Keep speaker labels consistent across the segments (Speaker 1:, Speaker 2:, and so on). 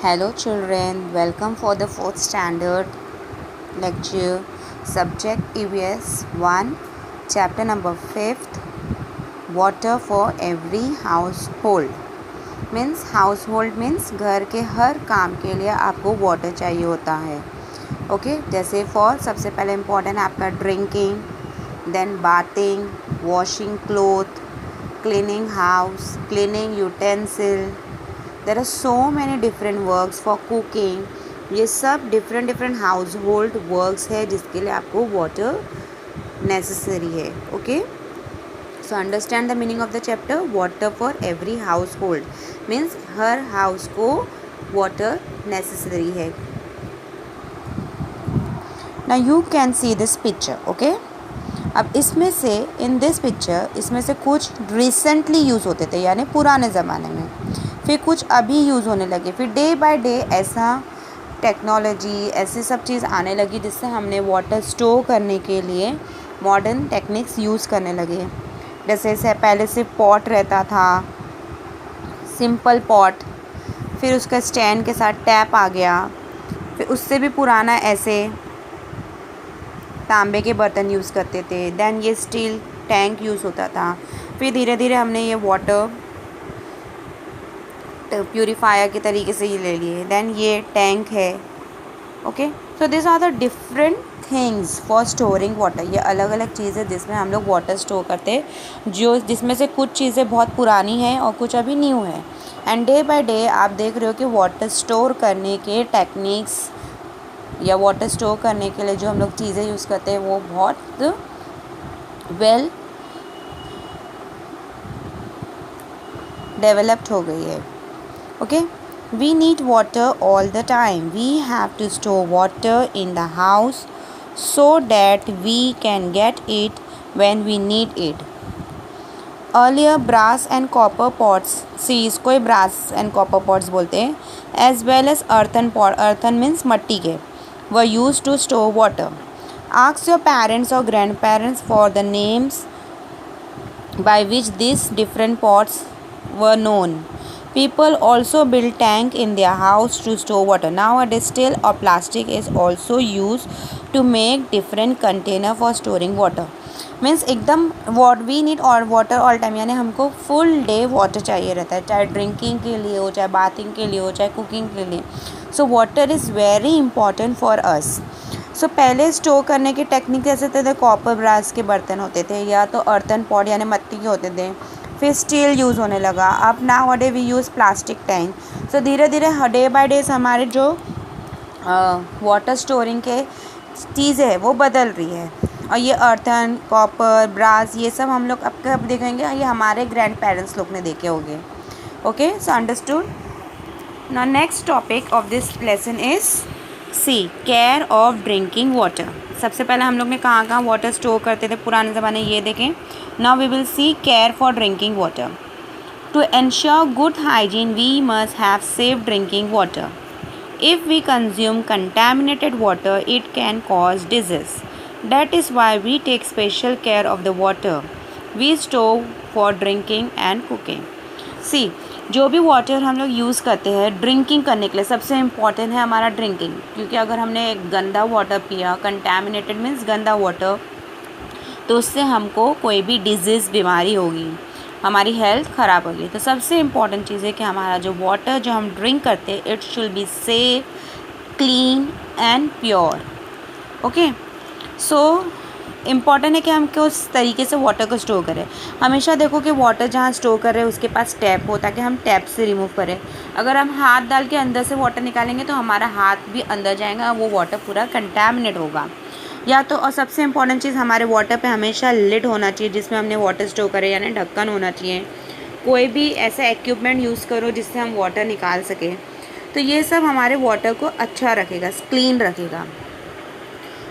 Speaker 1: Hello children, welcome for the 4th standard lecture. Subject EVS 1, chapter number 5th, water for every household. Means household means घर के हर काम के लिए आपको water चाहिए होता है. ओके जैसे फॉर सबसे पहले इम्पोर्टेंट है आपका drinking, then bathing, washing cloth, cleaning house, cleaning utensil. There are so many different works for cooking. ये सब डिफरेंट हाउस होल्ड वर्क्स है जिसके लिए आपको वाटर नेसेसरी है. Okay so understand the meaning of the chapter. Water for every house hold means her house को water necessary है. Now you can see this picture. Okay अब इसमें से इन दिस पिक्चर इसमें से कुछ रिसेंटली यूज़ होते थे यानी पुराने ज़माने में, फिर कुछ अभी यूज़ होने लगे, फिर डे बाय डे ऐसा टेक्नोलॉजी ऐसी सब चीज़ आने लगी जिससे हमने वाटर स्टोर करने के लिए मॉडर्न टेक्निक्स यूज़ करने लगे. जैसे से पहले सिर्फ पॉट रहता था, सिंपल पॉट, फिर उसका स्टैंड के साथ टैप आ गया, फिर उससे भी पुराना ऐसे तांबे के बर्तन यूज़ करते थे, देन ये स्टील टैंक यूज़ होता था, फिर धीरे धीरे हमने ये वाटर प्यूरीफायर के तरीके से ये ले लिए, देन ये टैंक है. Okay so this are the different things for storing water. ये अलग अलग चीज़ें जिसमें हम लोग वाटर स्टोर करते हैं, जो जिसमें से कुछ चीज़ें बहुत पुरानी हैं और कुछ अभी न्यू है. एंड डे बाय डे आप देख रहे हो कि वाटर स्टोर करने के टेक्निक्स या वाटर स्टोर करने के लिए जो हम लोग चीज़ें यूज़ करते हैं वो बहुत वेल डेवलप्ड हो गई है. Okay, we need water all the time. We have to store water in the house so that we can get it when we need it. Earlier brass and copper pots, see इसको brass and copper pots बोलते हैं, as well as earthen pot, earthen means मट्टी के, were used to store water. Ask your parents or grandparents for the names by which these different pots were known. People also build tank in their house to store water. Nowadays steel or plastic is also used to make different container for storing water. Means एकदम what we need और water all time यानी हमको full day water चाहिए रहता है, चाहे drinking के लिए हो, चाहे बाथिंग के लिए हो, चाहे कुकिंग के लिए. So water is very important for us. So पहले स्टोर करने की टेक्निक जैसे थे कॉपर ब्रास के बर्तन होते थे या तो अर्थन पॉट यानी मिट्टी के होते थे, फिर स्टील यूज़ होने लगा. अब now day we use plastic tank. So धीरे धीरे डे बाय डे हमारे जो वाटर स्टोरिंग के चीज़ें है वो बदल रही है. और ये अर्थन, कॉपर, ब्रास ये सब हम लोग अब कब देखेंगे, ये हमारे ग्रैंड पेरेंट्स लोग ने देखे होंगे. Okay so understood. Now next topic of this lesson is C care of drinking water. सबसे पहले हम लोग ने कहाँ वाटर स्टोर करते थे पुराने ज़माने, ये देखें. Now we will see care for drinking water. To ensure good hygiene we must have safe drinking water. If we consume contaminated water it can cause disease. That is why we take special care of the water we store for drinking and cooking. See जो भी water हम लोग use करते हैं drinking करने के लिए सबसे इम्पॉर्टेंट है हमारा ड्रिंकिंग, क्योंकि अगर हमने गंदा वाटर पिया, कंटेमिनेटेड मीन्स गंदा वाटर, तो उससे हमको कोई भी डिजीज़ बीमारी होगी, हमारी हेल्थ ख़राब होगी. तो सबसे इम्पॉर्टेंट चीज़ है कि हमारा जो वाटर जो हम ड्रिंक करते हैं it should be safe, clean and pure. Okay so important है कि हम उस तरीके से वाटर को स्टोर करें. हमेशा देखो कि वाटर जहाँ स्टोर कर रहे हैं उसके पास टैप हो ताकि हम टैप से रिमूव करें. अगर हम हाथ डाल के अंदर से वाटर निकालेंगे तो हमारा हाथ भी अंदर जाएगा, वो वाटर पूरा कंटेमिनेट होगा. या तो और सबसे इम्पॉर्टेंट चीज़ हमारे वाटर पे हमेशा लिड होना चाहिए जिसमें हमने वाटर स्टोर करें यानी ढक्कन होना चाहिए. कोई भी ऐसा इक्विपमेंट यूज़ करो जिससे हम वाटर निकाल सकें, तो ये सब हमारे वाटर को अच्छा रखेगा, क्लीन रखेगा.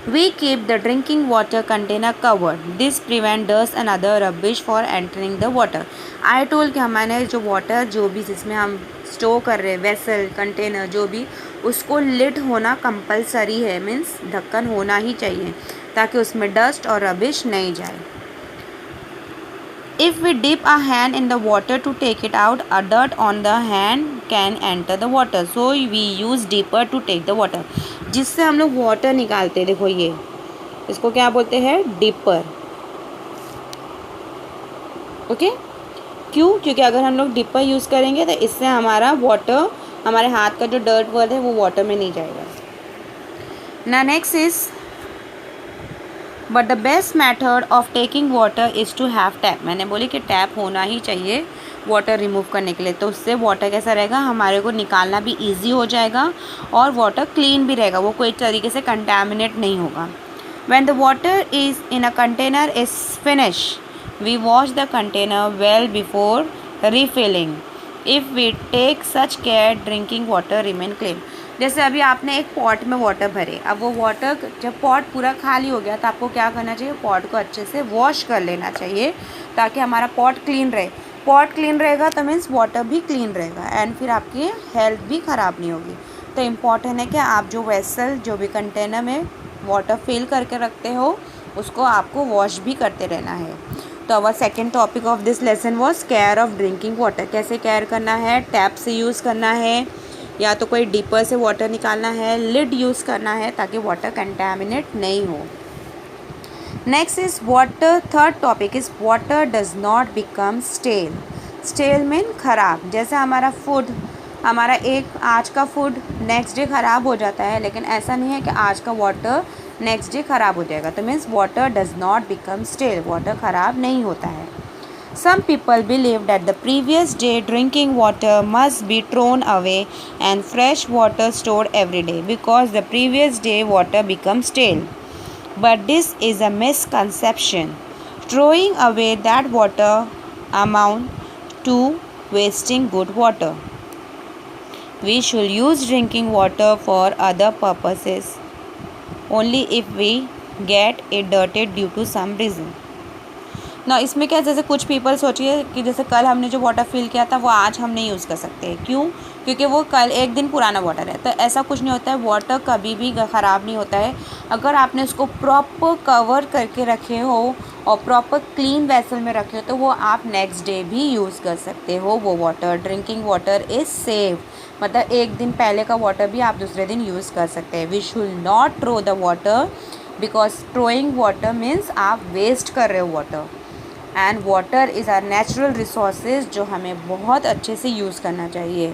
Speaker 1: We keep the drinking water container covered. This prevent dust and other rubbish for entering the water. I told कि हमारे जो वाटर जो भी जिसमें हम स्टोर कर रहे हैं वेसल कंटेनर जो भी, उसको लिड होना कंपलसरी है, मीन्स ढक्कन होना ही चाहिए ताकि उसमें डस्ट और रबिश नहीं जाए. If we dip our hand in the water to take it out, a dirt on the hand can enter the water. So we use dipper to take the water. जिससे हम लोग water निकालते हैं, देखो ये इसको क्या बोलते हैं, डिपर. ओके, क्यों? क्योंकि अगर हम लोग डिपर यूज़ करेंगे तो इससे हमारा वाटर, हमारे हाथ का जो डर्ट वर्ड है वो वाटर में नहीं जाएगा. ना next is, but the best method of taking water is to have tap. मैंने बोली कि टैप होना ही चाहिए वाटर रिमूव करने के लिए. तो उससे वाटर कैसा रहेगा, हमारे को निकालना भी ईजी हो जाएगा और वाटर क्लीन भी रहेगा, वो कोई तरीके से कंटेमिनेट नहीं होगा. When the water is in a container is finish, we wash the container well before refilling. If we take such care, drinking water remain clean. जैसे अभी आपने एक पॉट में वाटर भरे, अब वो वाटर जब पॉट पूरा खाली हो गया तो आपको क्या करना चाहिए, पॉट को अच्छे से वॉश कर लेना चाहिए ताकि हमारा पॉट क्लीन रहे. पॉट क्लीन रहेगा तो मीन्स वाटर भी क्लीन रहेगा एंड फिर आपकी हेल्थ भी ख़राब नहीं होगी. तो इम्पॉर्टेंट है कि आप जो वेसल, जो भी कंटेनर में वाटर फिल करके रखते हो उसको आपको वॉश भी करते रहना है. तो our second topic of this lesson was care of drinking water. कैसे केयर करना है, टैप से यूज़ करना है या तो कोई डिपर से वाटर निकालना है, लिड यूज़ करना है ताकि वाटर कंटेमिनेट नहीं हो. Next is water. Third topic is water does not become stale. Stale mean ख़राब. जैसे हमारा फूड, हमारा एक आज का फूड नेक्स्ट डे ख़राब हो जाता है, लेकिन ऐसा नहीं है कि आज का वाटर नेक्स्ट डे ख़राब हो जाएगा. तो means water does not become stale, water ख़राब नहीं होता है. Some people believe that the previous day drinking water must be thrown away and fresh water stored every day because the previous day water becomes stale. But this is a misconception. Throwing away that water amount to wasting good water. We should use drinking water for other purposes only if we get it dirty due to some reason. ना इसमें क्या, जैसे कुछ people सोचिए कि जैसे कल हमने जो वाटर फिल किया था वो आज हम नहीं यूज़ कर सकते. क्यों? क्योंकि वो कल एक दिन पुराना वाटर है. तो ऐसा कुछ नहीं होता है, वाटर कभी भी ख़राब नहीं होता है. अगर आपने उसको प्रॉपर कवर करके रखे हो और प्रॉपर क्लीन वेसल में रखे हो तो वो आप नेक्स्ट डे भी यूज़ कर सकते हो. वो water, drinking water is safe. मतलब एक दिन पहले का वाटर भी आप दूसरे दिन यूज़ कर सकते हैं. We should not throw the water because throwing water means आप वेस्ट कर रहे हो water. And water is our natural resources जो हमें बहुत अच्छे से यूज़ करना चाहिए.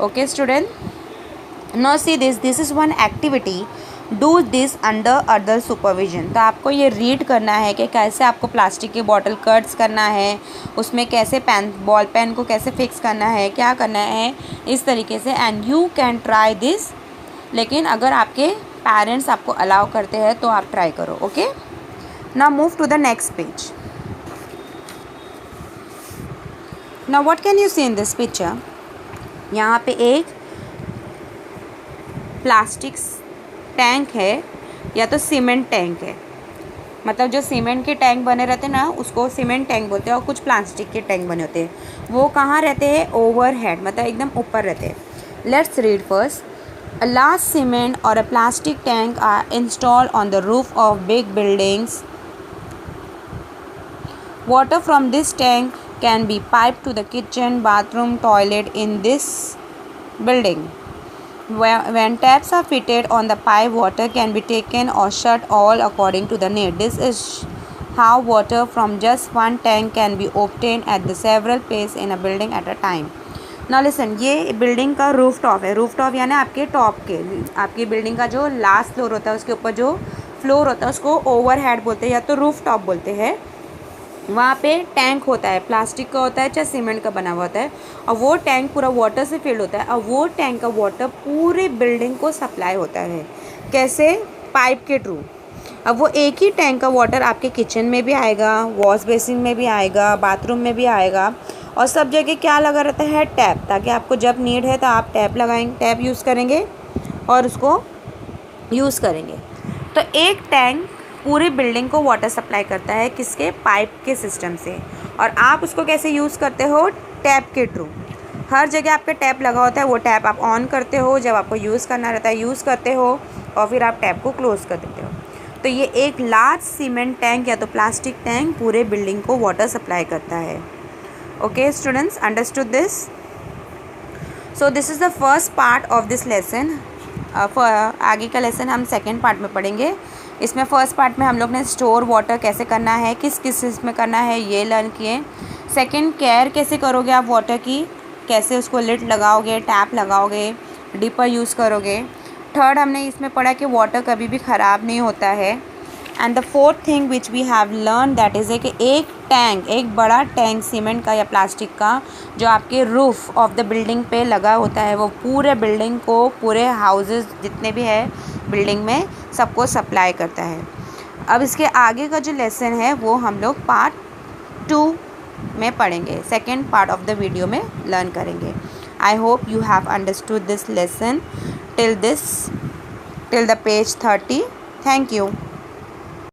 Speaker 1: Okay student, no see this is one activity. Do this under other supervision. तो आपको ये रीड करना है कि कैसे आपको प्लास्टिक की बॉटल कट्स करना है, उसमें कैसे पेन, बॉल पेन को कैसे फिक्स करना है, क्या करना है इस तरीके से. And you can try this. लेकिन अगर आपके पेरेंट्स आपको अलाउ करते हैं तो आप ट्राई करो. Okay, now move to the next page. Now what can you see in this picture? यहाँ पे एक प्लास्टिक टैंक है या तो सीमेंट टैंक है. मतलब जो सीमेंट के टैंक बने रहते हैं ना उसको सीमेंट टैंक बोलते हैं और कुछ प्लास्टिक के टैंक बने होते हैं. वो कहाँ रहते हैं? ओवरहेड, मतलब एकदम ऊपर रहते हैं. Let's read first. A large cement or a plastic tank are installed on the roof of big buildings. Water from this tank can be piped to the kitchen, bathroom, toilet in this building. When taps are fitted on the pipe, water can be taken or shut all according to the need. This is how water from just one tank can be obtained at the several places in a building at a time. Now listen, ये building का roof top है. Roof top यानी आपके top के, आपकी building का जो last floor होता है उसके ऊपर जो फ्लोर होता है उसको ओवरहेड बोलते हैं या तो रूफ टॉप बोलते हैं. वहाँ पे टैंक होता है, प्लास्टिक का होता है चाहे सीमेंट का बना हुआ होता है और वो टैंक पूरा वाटर से फिल्ड होता है और वो टैंक का वाटर पूरे बिल्डिंग को सप्लाई होता है. कैसे? पाइप के थ्रू. अब वो एक ही टैंक का वाटर आपके किचन में भी आएगा, वॉश बेसिन में भी आएगा, बाथरूम में भी आएगा और सब जगह क्या लगा रहता है? टैप. ताकि आपको जब नीड है तो आप टैप लगाएंगे, टैप यूज़ करेंगे और उसको यूज़ करेंगे. तो एक टैंक पूरी बिल्डिंग को वाटर सप्लाई करता है. किसके? पाइप के सिस्टम से. और आप उसको कैसे यूज़ करते हो? टैप के थ्रू. हर जगह आपका टैप लगा होता है, वो टैप आप ऑन करते हो जब आपको यूज़ करना रहता है, यूज़ करते हो और फिर आप टैप को क्लोज़ कर देते हो. तो ये एक लार्ज सीमेंट टैंक या तो प्लास्टिक टैंक पूरे बिल्डिंग को वाटर सप्लाई करता है। Okay students, understood this? So this is the first part of this lesson. आगे का लेसन हम सेकेंड पार्ट में पढ़ेंगे। इसमें फर्स्ट पार्ट में हम लोग ने स्टोर वाटर कैसे करना है, किस किस इसमें करना है, ये लर्न किए। सेकेंड, केयर कैसे करोगे आप वाटर की, कैसे उसको लिड लगाओगे, टैप लगाओगे, डिपर यूज़ करोगे। थर्ड, हमने इसमें पढ़ा कि वाटर कभी भी ख़राब नहीं होता है। And the fourth thing which we have learn that is कि एक टैंक, एक बड़ा टैंक सीमेंट का या प्लास्टिक का जो आपके रूफ ऑफ द बिल्डिंग पे लगा होता है, वो पूरे बिल्डिंग को, पूरे हाउसेस जितने भी है बिल्डिंग में, सबको सप्लाई करता है। अब इसके आगे का जो लेसन है वो हम लोग पार्ट 2 में पढ़ेंगे, second part of the video में लर्न करेंगे। I hope you have understood this lesson till the page 30. Thank you.